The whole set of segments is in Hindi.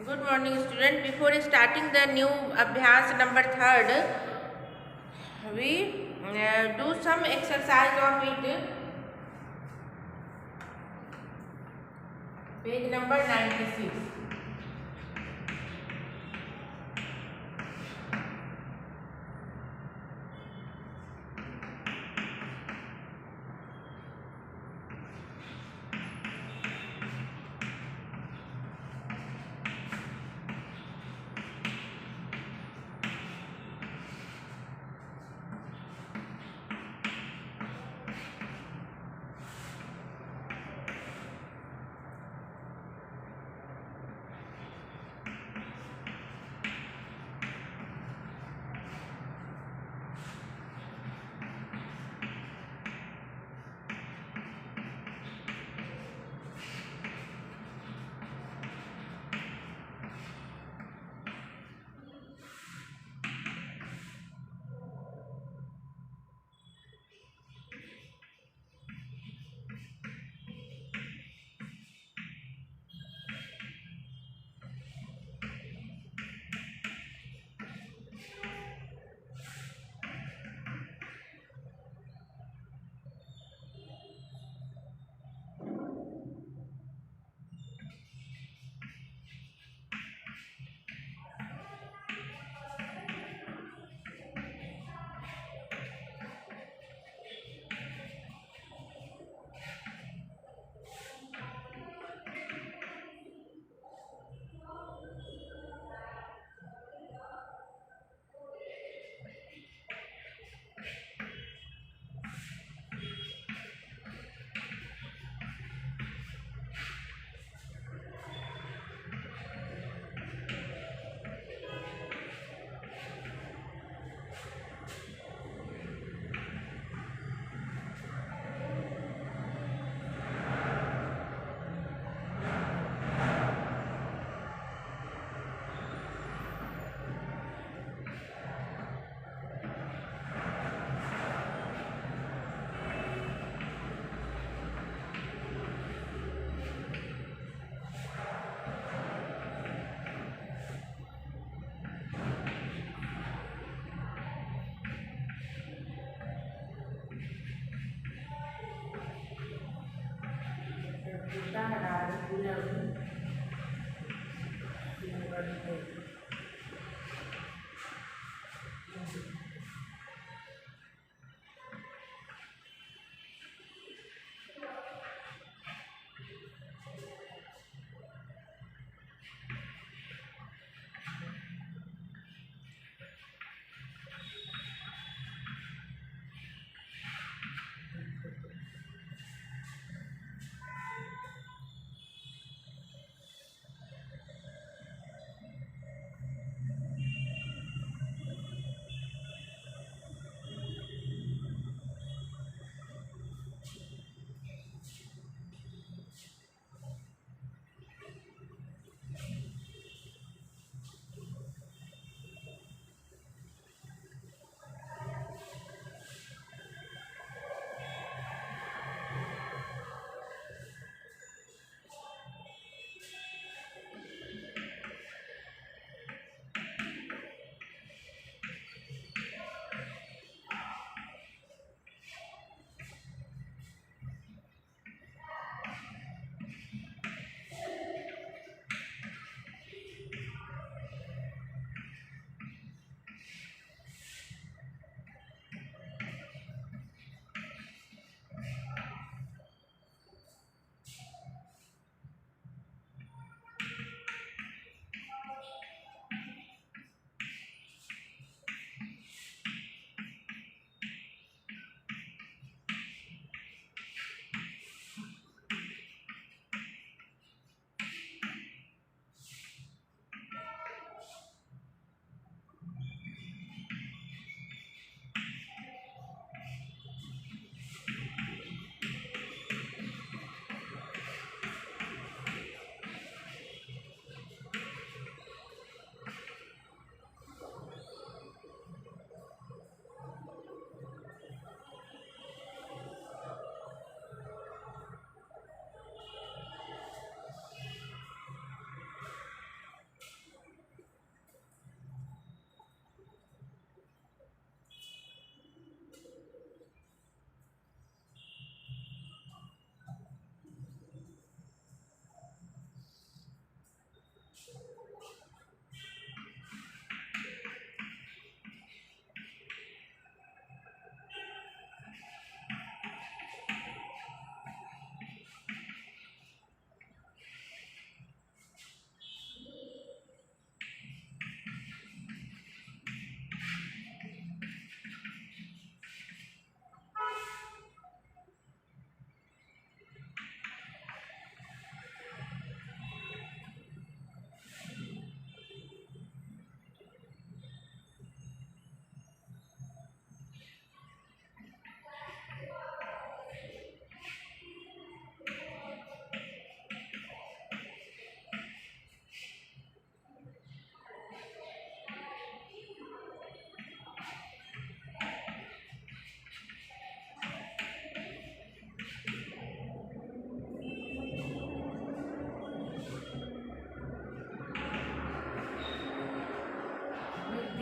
Good morning, student. Before starting the new Abhyas number third, we do some exercise of it. Page number 96.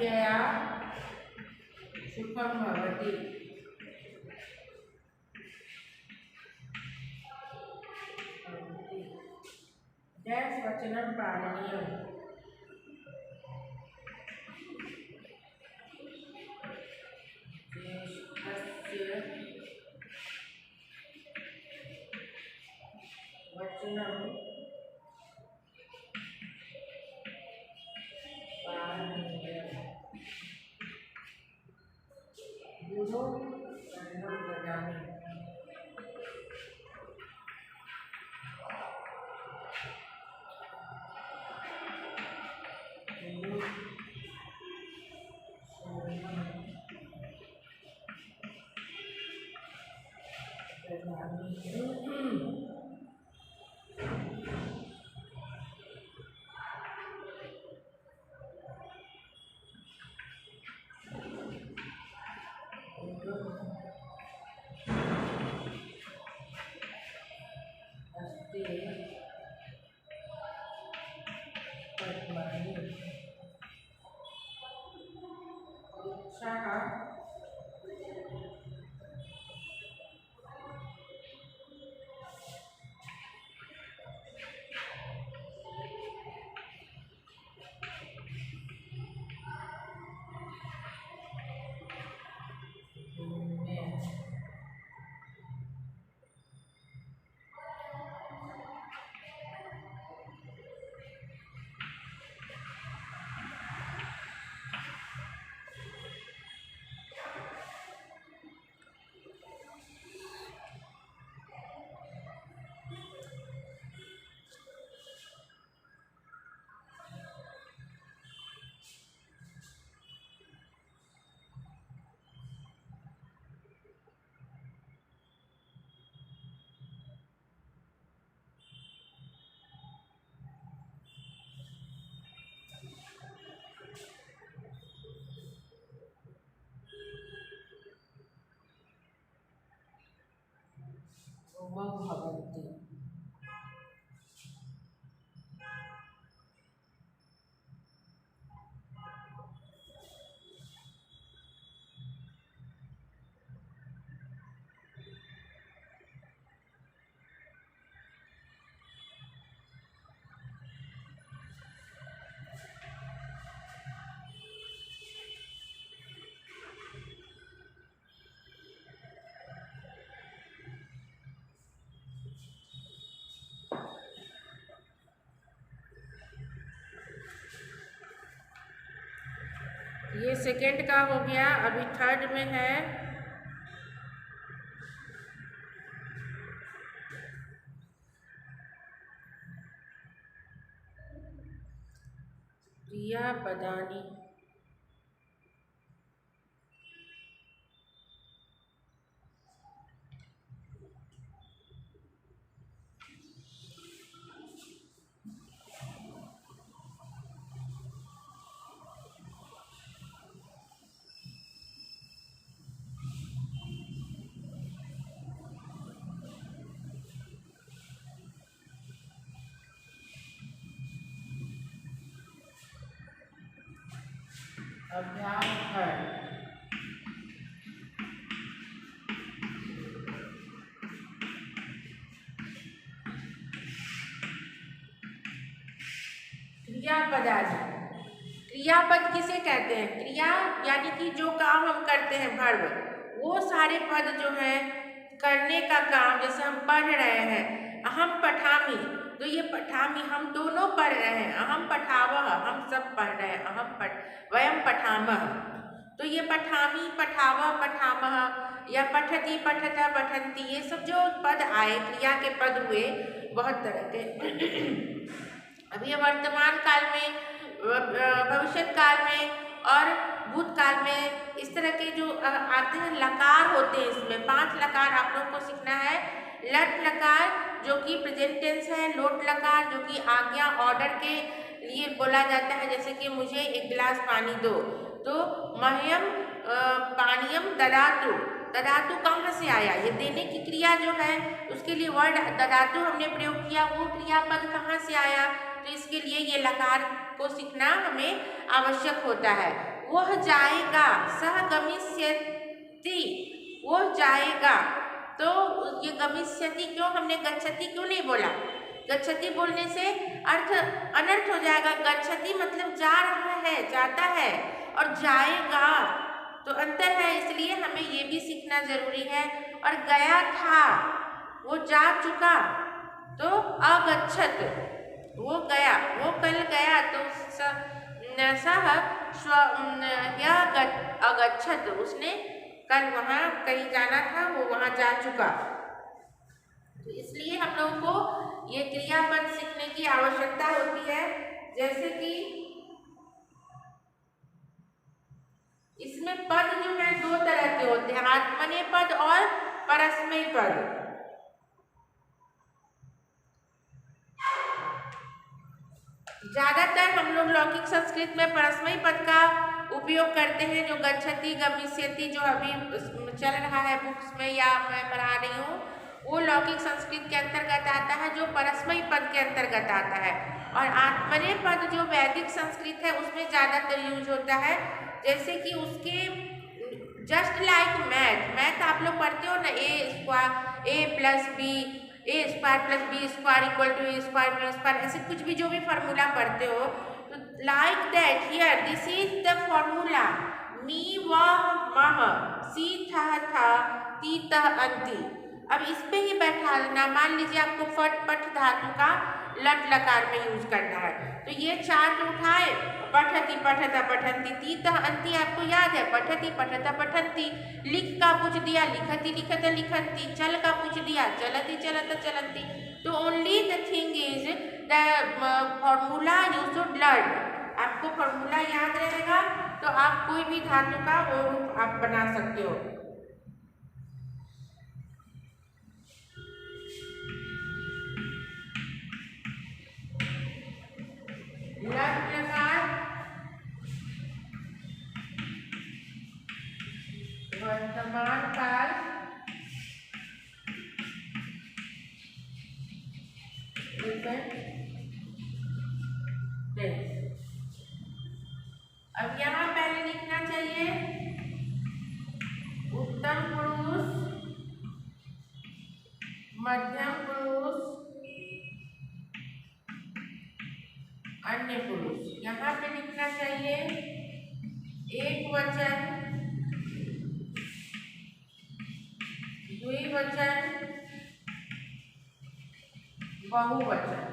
अव्यया सुखम भवति। डैश वचनं पालनीयम्। ज्येष्ठस्य वचनं पालनीयम्। गुरु शरणं व्रजामि। गुरु शरणं व्रजामि। हस्ते पद्मानि। वृक्षः उमं भवन्ति। ये सेकंड का हो गया, अभी थर्ड में है क्रियापदानि। अभ्यास है। क्रियापदानि। क्रियापद किसे कहते हैं? क्रिया यानी कि जो काम हम करते हैं, वर्ब, वो सारे पद जो हैं करने का काम, जैसे हम पढ़ रहे हैं अहम पठामि, तो ये पठामि हम दोनों पढ़ रहे हैं, अहम पठावः हम सब पढ़ रहे हैं, वयम पठामः, तो ये पठामि पठावः पठामः या पठति पठतः पठन्ति, ये सब जो पद आए क्रिया के पद हुए बहुत तरह के। अभी वर्तमान काल में, भविष्य काल में और भूतकाल में इस तरह के जो आते हैं लकार होते हैं। इसमें 5 लकार आप लोगों को सीखना है। लट लकार जो कि प्रेजेंट टेंस है, लोट लकार जो कि आज्ञा ऑर्डर के लिए बोला जाता है, जैसे कि मुझे 1 गिलास पानी दो, तो मह्यम पानीयम ददातु, ददातु कहाँ से आया? ये देने की क्रिया जो है उसके लिए वर्ड ददातु हमने प्रयोग किया, वो क्रियापद कहाँ से आया? तो इसके लिए ये लकार को सीखना हमें आवश्यक होता है। वह जाएगा, सह गमिष्यति, वो जाएगा। तो ये गमिष्यति क्यों हमने गच्छति क्यों नहीं बोला? गच्छति बोलने से अनर्थ हो जाएगा। गच्छति मतलब जा रहा है, जाता है, और जाएगा तो अंतर है, इसलिए हमें ये भी सीखना जरूरी है। और गया था, वो जा चुका, तो अगच्छत, वो गया, वो कल गया, तो सह अगच्छत, उसने कल वहाँ कहीं जाना था, वो वहाँ जा चुका। तो इसलिए हम लोगों को ये क्रियापद सीखने की आवश्यकता होती है। जैसे कि इसमें पद जो है दो तरह के होते हैं, आत्मनेय पद और परस्मैय पद। ज्यादातर हम लोग लौकिक संस्कृत में परस्मैय पद का उपयोग करते हैं, जो गच्छति गमिष्यति जो अभी चल रहा है बुक्स में या मैं पढ़ा रही हूँ, वो लौकिक संस्कृत के अंतर्गत आता है, जो परस्मैय पद के अंतर्गत आता है। और आत्मनेय पद जो वैदिक संस्कृत है उसमें ज़्यादातर यूज होता है। जैसे कि उसके जस्ट लाइक मैथ आप लोग पढ़ते हो ना, a plus B, a square plus B square equal to a square B square, ऐसे कुछ भी जो भी फार्मूला पढ़ते हो, तो like that here this is the formula, मी वह मह, सी था ती तह अंति। अब इस पे ही बैठा लेना। मान लीजिए आपको फट पट धातु का लट लकार में यूज करना है, तो ये चार उठाए, पठति पठता पठन्ति, ती तह अंति आपको याद है, पठति पठता पठन्ति। लिख का पूछ दिया, लिखति लिखत लिखन्ति। चल का पूछ दिया, चलति चलत चलन्ति। तो only the thing is the formula you should learn. आपको फॉर्मूला याद रहेगा तो आप कोई भी धातु का वो रूप आप बना सकते हो। लट लकार वर्तमान काल अब यहाँ पहले लिखना चाहिए उत्तम पुरुष, मध्यम पुरुष, अन्य पुरुष। यहाँ पे लिखना चाहिए एक वचन, द्विवचन, बहुवचन।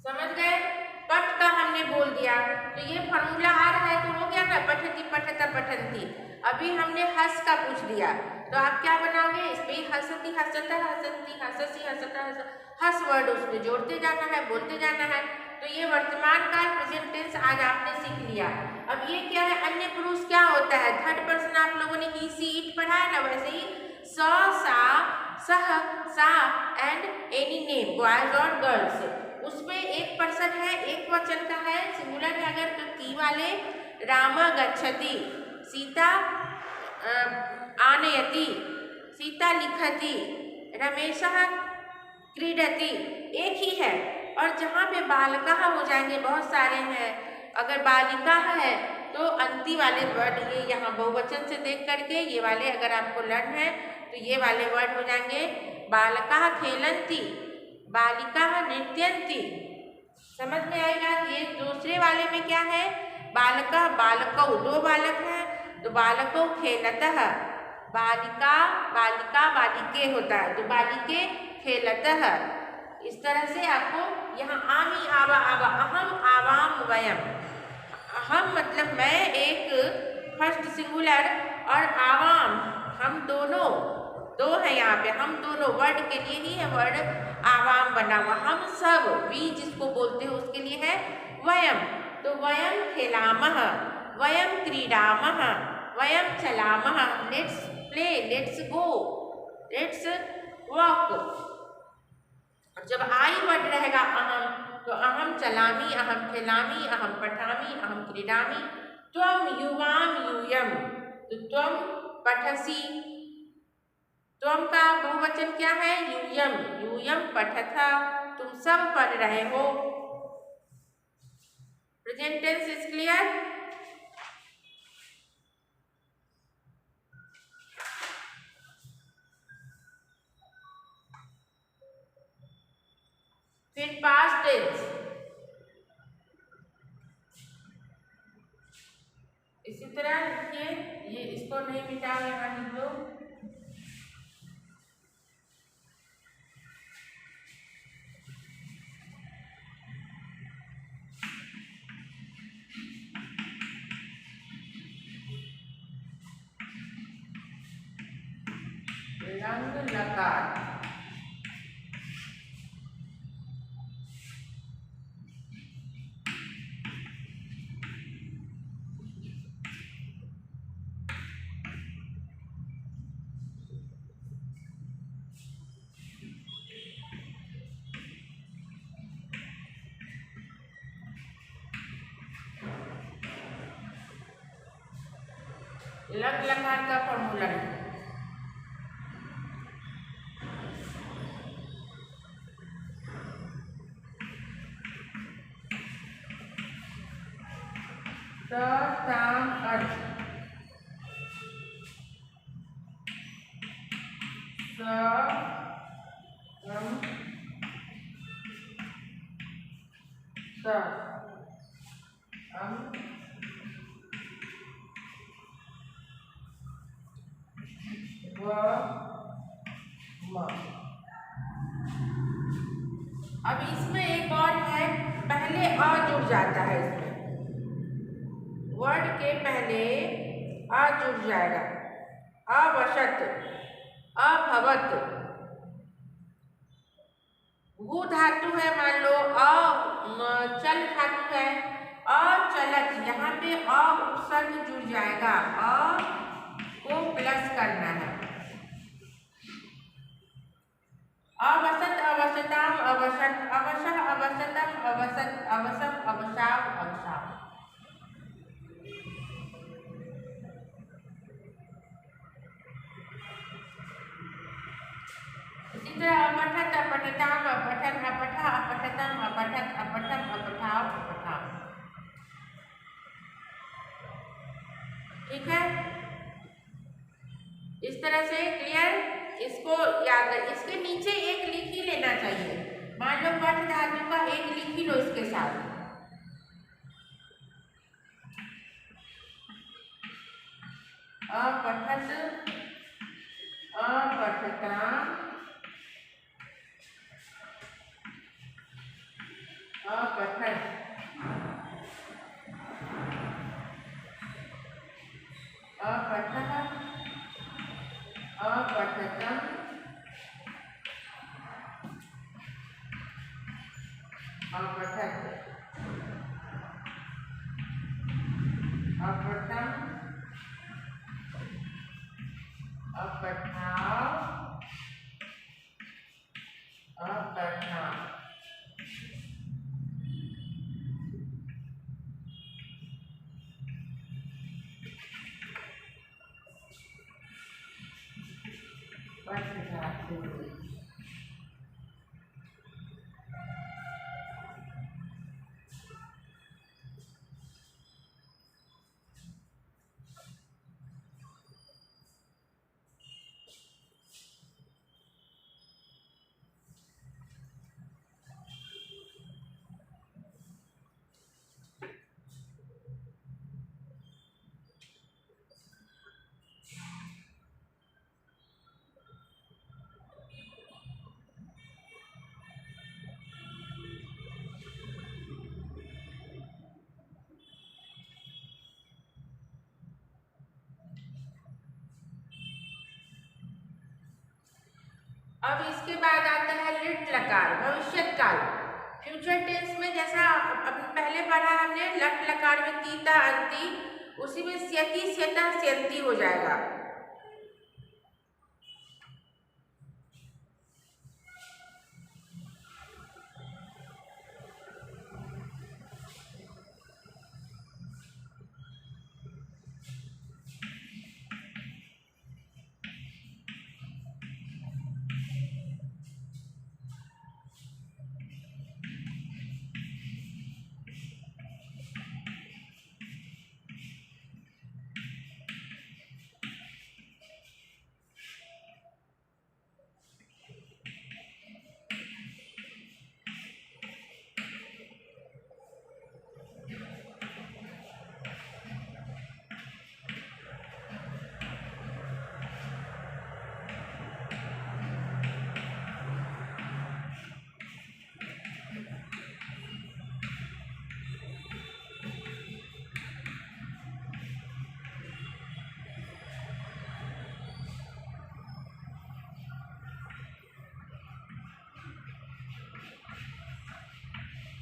समझ गए? पट का हमने बोल दिया, तो ये फॉर्मूला आ रहा है, तो हो गया ना, पठति पठता पठन्ति। अभी हमने हस का पूछ दिया, तो आप क्या बनाओगे? इसमें हसती हसता हसन्ति, हससी हसता हस वर्ड उसमें जोड़ते जाना है, बोलते जाना है। तो ये वर्तमान काल प्रेजेंट टेंस आज आपने सीख लिया। अब ये क्या है? अन्य पुरुष क्या होता है? थर्ड पर्सन आप लोगों ने ही सी इट पढ़ा है ना, वैसे ही स सा सह सा एंड एनी नेम बॉयज और गर्ल्स, उसमें एक पर्सन है, एक वचन का है, सिंगुलर है अगर, तो ती वाले राम गच्छति, सीता आनयति, सीता लिखति, रमेश क्रीडति, एक ही है। और जहाँ पे बालिका हो जाएंगे, बहुत सारे हैं, अगर बालिका है तो अंति वाले वर्ड, ये यहाँ बहुवचन से देख करके ये वाले अगर आपको लर्न है तो ये वाले वर्ड हो जाएंगे बालिका खेलन्ति, बालिका नृत्यन्ति। समझ में आएगा? ये दूसरे वाले में क्या है? बालका बालकौ, दो बालक हैं, तो बालकौ खेलतः, बालिका बालिका बालिके होता है, तो बालिके खेलतः। इस तरह से आपको यहाँ आमी आवा आवा, अहम आवाम वयम। अहम मतलब मैं, एक फर्स्ट सिंगुलर, और आवाम हम दोनों, दो है यहाँ पे, हम दोनों वर्ड के लिए ही है वर्ड आवाम बना हुआ। हम सब, वी जिसको बोलते हैं उसके लिए है वयम। तो वयम खेलामः, वयम क्रीडामः, वयम चलामः, let's play, let's go, let's walk. जब आई वर्ड रहेगा अहम, तो अहम चलामी, अहम खेलामी, अहम पठामी, अहम क्रीडामी। त्वम युवाम यूयम, तो त्वम पठसी, त्वम का बहुवचन क्या है? यूयम, यूयम पठथा, तुम सब पढ़ रहे हो। Present tense is clear? फिर पास्ट टेंस, इसी तरह लिखिए, ये इसको नहीं मिटाओ, यहाँ लिख दो। रंग लकार, लग लकार का फॉर्मूला है। ताम अर्थ, अब इसमें एक और है, पहले अ जुड़ जाता है, इसमें वर्ड के पहले अ जुड़ जाएगा। अवशत, अभवत, भू धातु है, मान लो चल धातु है, अचलत, यहाँ पे अ उपसर्ग जुड़ जाएगा, अ को प्लस करना है। अवसत, अवसताम, अवसत, अवसः, अवसतम, अवसत, अवसम, अवसाव, अवसाव। इसी तरह अपठत, अपठताम, अपठन, अपठा, अपठतम, अपठत, अपठम, अपठाव, अपठाव। ठीक है, इस तरह से क्लियर, इसको याद कर। इसके नीचे एक लिख ही लेना चाहिए, मान लो पठ धातु का एक लिख ही लो इसके साथ। अपठत, अपठताम, अपठन, अपठः, अपठतम, अपठत, अपठम, अपठाव, अपठाव। अब इसके बाद आता है लिट लकार, भविष्यत काल। फ्यूचर टेंस में जैसा पहले पढ़ा हमने लट लकार में तीता अंति, उसी में स्यति स्यता स्यंती हो जाएगा।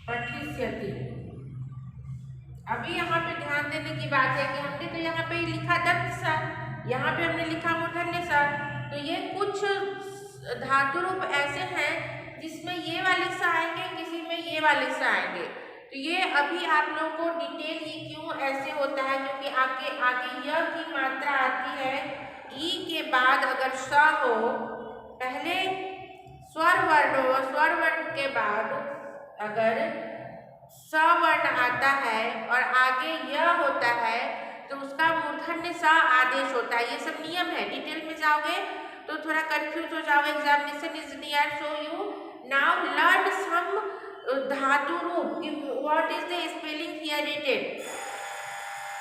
पठिष्यति। अभी यहाँ पे ध्यान देने की बात है कि हमने तो यहाँ पे लिखा दत्त सा, यहाँ पे हमने लिखा मूर्धन्य सा, तो ये कुछ धातु रूप ऐसे हैं जिसमें ये वाले सा आएंगे, किसी में ये वाले सा आएंगे। तो ये अभी आप लोगों को डिटेल ये क्यों ऐसे होता है, क्योंकि आगे आगे य की मात्रा आती है ई के बाद अगर स हो, पहले स्वर वर्ण हो, स्वर वर्ण के बाद अगर स वर्ण आता है और आगे य होता है तो उसका मूर्धन्य स आदेश होता है। ये सब नियम है, डिटेल में जाओगे तो थोड़ा कंफ्यूज हो जाओगे। Examination is near, so you now learn some धातु रूप, what is the spelling here written.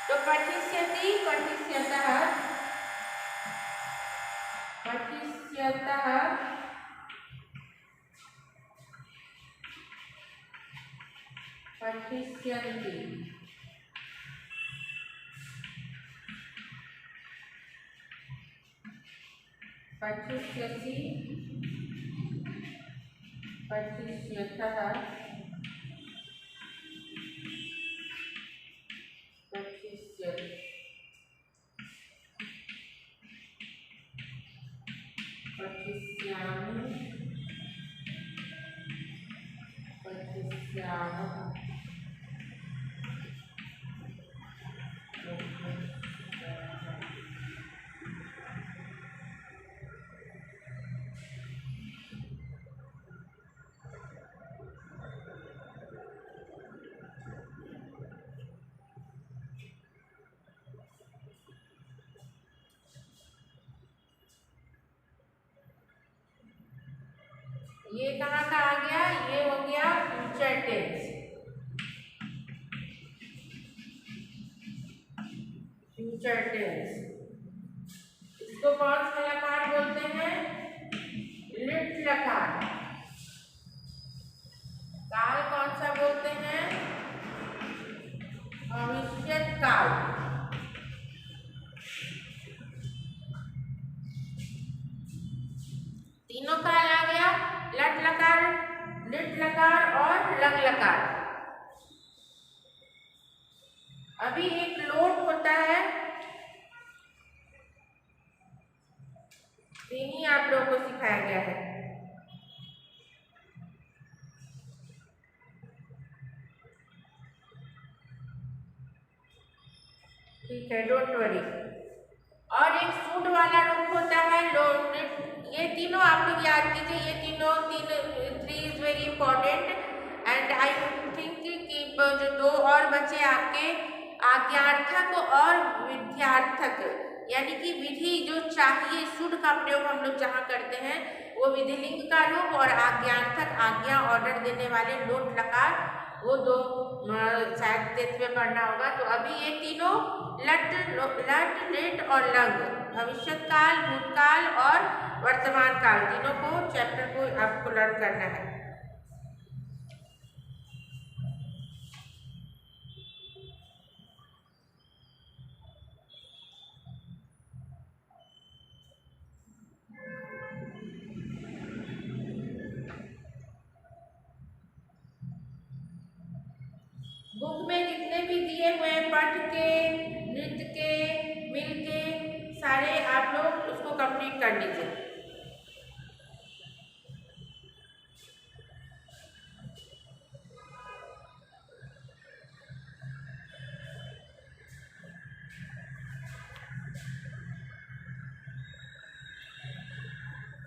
तो पठिष्यति, पठिष्यतः, पठिष्यतः, पठिष्यन्ति, पठिष्यसि, पठिष्यतः, पठिष्यति, पठिष्यामि, पठिष्यामः, ये कहाँ का आ गया, ये हो गया फ्यूचर टेंस। फ्यूचर टेंस इसको कौन सा लकार बोलते हैं, लिट लकार। काल कौन सा बोलते हैं, भविष्यत काल। तीनों काल आ गया, लट लकार, लिट लकार और लंग लकार। अभी एक लोट होता है, यही आप लोगों को सिखाया गया है। ठीक है, डोंट वरी। और एक सूट वाला रूप होता है लोट। ये तीनों आप लोग याद कीजिए, ये तीनों three is very important and I think कि जो दो और बचे आपके आज्ञार्थक और विध्यार्थक, यानी कि विधि जो चाहिए, शुड का प्रयोग हम लोग जहाँ करते हैं वो विधिलिंग का रूप, और आज्ञार्थक आज्ञा ऑर्डर देने वाले लोट लकार, वो दो शायद 10th में पढ़ना होगा। तो अभी ये तीनों लट, लिट और लंग, भविष्यत काल, भूतकाल और वर्तमान काल, तीनों को चैप्टर को आपको लर्न करना है। पढ़ के, नृत्य के, मिल के सारे आप लोग उसको कंप्लीट कर लीजिए।